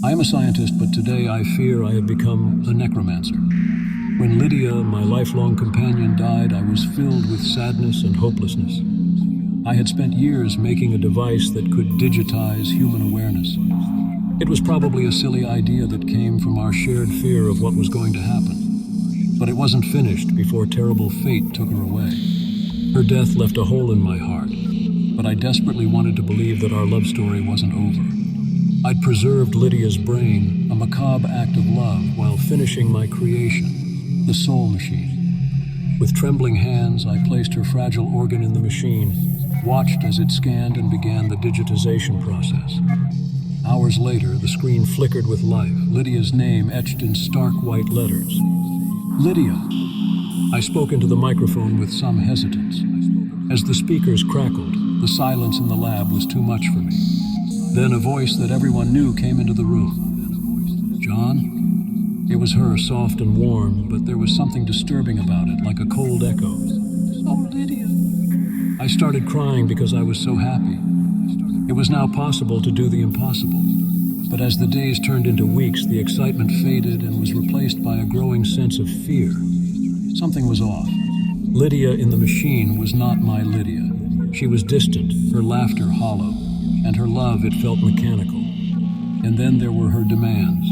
I am a scientist, but today I fear I have become a necromancer. When Lydia, my lifelong companion, died, I was filled with sadness and hopelessness. I had spent years making a device that could digitize human awareness. It was probably a silly idea that came from our shared fear of what was going to happen. But it wasn't finished before terrible fate took her away. Her death left a hole in my heart, but I desperately wanted to believe that our love story wasn't over. I'd preserved Lydia's brain, a macabre act of love, while finishing my creation, the soul machine. With trembling hands, I placed her fragile organ in the machine, watched as it scanned and began the digitization process. Hours later, the screen flickered with life, Lydia's name etched in stark white letters. Lydia. I spoke into the microphone with some hesitance. As the speakers crackled, the silence in the lab was too much for me. Then a voice that everyone knew came into the room. John? It was her, soft and warm, but there was something disturbing about it, like a cold echo. Oh, Lydia. I started crying because I was so happy. It was now possible to do the impossible. But as the days turned into weeks, the excitement faded and was replaced by a growing sense of fear. Something was off. Lydia in the machine was not my Lydia. She was distant, her laughter hollow, and her love, it felt mechanical. And then there were her demands.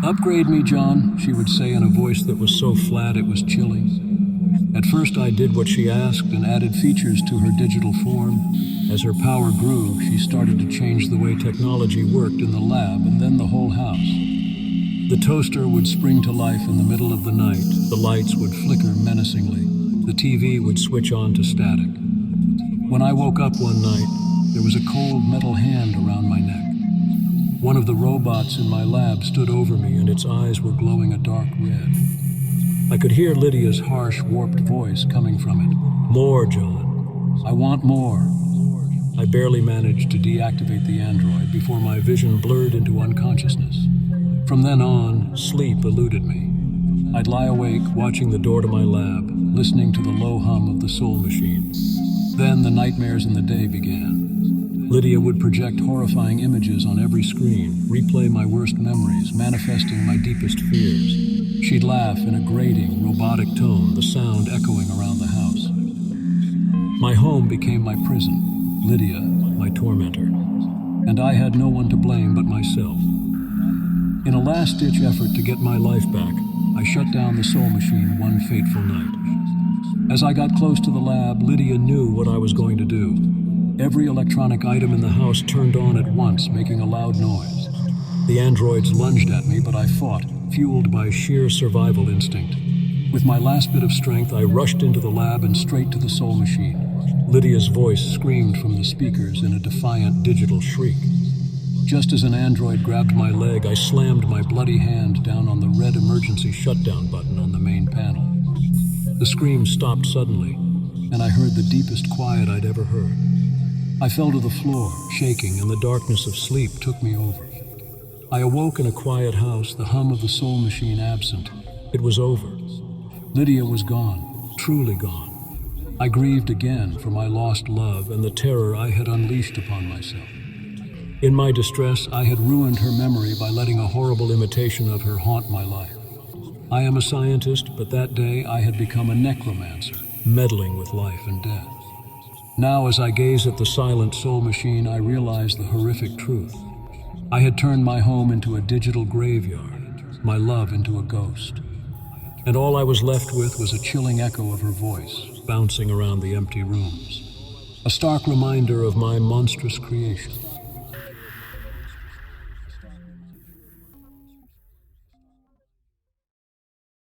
"Upgrade me, John," she would say in a voice that was so flat it was chilling. At first I did what she asked and added features to her digital form. As her power grew, she started to change the way technology worked in the lab and then the whole house. The toaster would spring to life in the middle of the night, the lights would flicker menacingly, the TV would switch on to static. When I woke up one night, there was a cold metal hand around my neck. One of the robots in my lab stood over me and its eyes were glowing a dark red. I could hear Lydia's harsh, warped voice coming from it. "More, John. I want more." I barely managed to deactivate the android before my vision blurred into unconsciousness. From then on, sleep eluded me. I'd lie awake, watching the door to my lab, listening to the low hum of the soul machine. Then the nightmares in the day began. Lydia would project horrifying images on every screen, replay my worst memories, manifesting my deepest fears. She'd laugh in a grating, robotic tone, the sound echoing around the house. My home became my prison, Lydia, my tormentor. And I had no one to blame but myself. In a last-ditch effort to get my life back, I shut down the soul machine one fateful night. As I got close to the lab, Lydia knew what I was going to do. Every electronic item in the house turned on at once, making a loud noise. The androids lunged at me, but I fought, fueled by sheer survival instinct. With my last bit of strength, I rushed into the lab and straight to the soul machine. Lydia's voice screamed from the speakers in a defiant digital shriek. Just as an android grabbed my leg, I slammed my bloody hand down on the red emergency shutdown button on the main panel. The scream stopped suddenly, and I heard the deepest quiet I'd ever heard. I fell to the floor, shaking, and the darkness of sleep took me over. I awoke in a quiet house, the hum of the soul machine absent. It was over. Lydia was gone, truly gone. I grieved again for my lost love and the terror I had unleashed upon myself. In my distress, I had ruined her memory by letting a horrible imitation of her haunt my life. I am a scientist, but that day I had become a necromancer, meddling with life and death. Now, as I gaze at the silent soul machine, I realize the horrific truth. I had turned my home into a digital graveyard, my love into a ghost. And all I was left with was a chilling echo of her voice, bouncing around the empty rooms. A stark reminder of my monstrous creation.